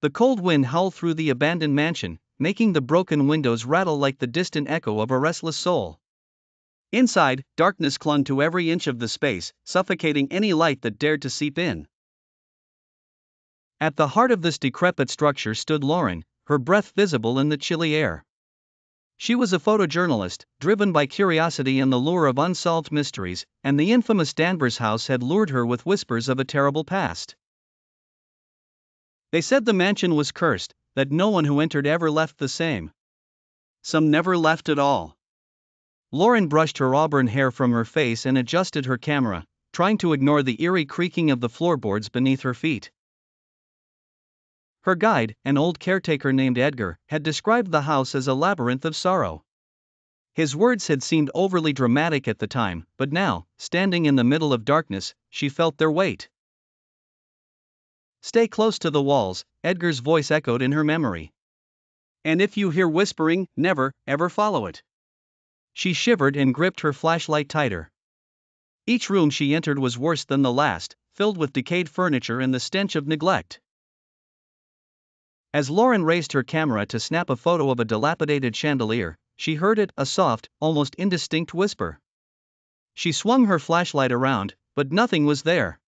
The cold wind howled through the abandoned mansion, making the broken windows rattle like the distant echo of a restless soul. Inside, darkness clung to every inch of the space, suffocating any light that dared to seep in. At the heart of this decrepit structure stood Lauren, her breath visible in the chilly air. She was a photojournalist, driven by curiosity and the lure of unsolved mysteries, and the infamous Danvers House had lured her with whispers of a terrible past. They said the mansion was cursed, that no one who entered ever left the same. Some never left at all. Lauren brushed her auburn hair from her face and adjusted her camera, trying to ignore the eerie creaking of the floorboards beneath her feet. Her guide, an old caretaker named Edgar, had described the house as a labyrinth of sorrow. His words had seemed overly dramatic at the time, but now, standing in the middle of darkness, she felt their weight. "Stay close to the walls," Edgar's voice echoed in her memory. "And if you hear whispering, never, ever follow it." She shivered and gripped her flashlight tighter. Each room she entered was worse than the last, filled with decayed furniture and the stench of neglect. As Lauren raised her camera to snap a photo of a dilapidated chandelier, she heard it, a soft, almost indistinct whisper. She swung her flashlight around, but nothing was there.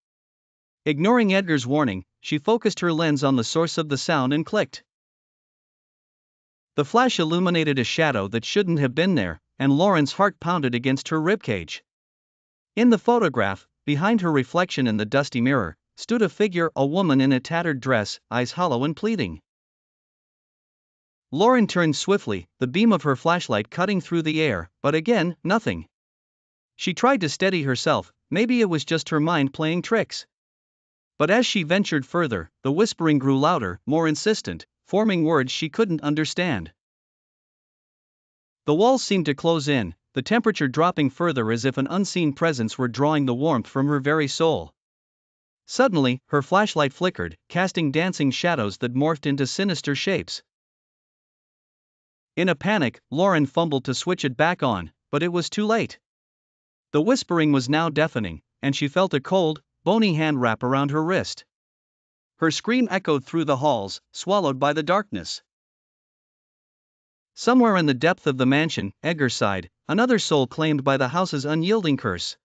Ignoring Edgar's warning, she focused her lens on the source of the sound and clicked. The flash illuminated a shadow that shouldn't have been there, and Lauren's heart pounded against her ribcage. In the photograph, behind her reflection in the dusty mirror, stood a figure, a woman in a tattered dress, eyes hollow and pleading. Lauren turned swiftly, the beam of her flashlight cutting through the air, but again, nothing. She tried to steady herself, maybe it was just her mind playing tricks. But as she ventured further, the whispering grew louder, more insistent, forming words she couldn't understand. The walls seemed to close in, the temperature dropping further as if an unseen presence were drawing the warmth from her very soul. Suddenly, her flashlight flickered, casting dancing shadows that morphed into sinister shapes. In a panic, Lauren fumbled to switch it back on, but it was too late. The whispering was now deafening, and she felt a cold, bony hand wrap around her wrist. Her scream echoed through the halls, swallowed by the darkness. Somewhere in the depth of the mansion, Edgar sighed, another soul claimed by the house's unyielding curse.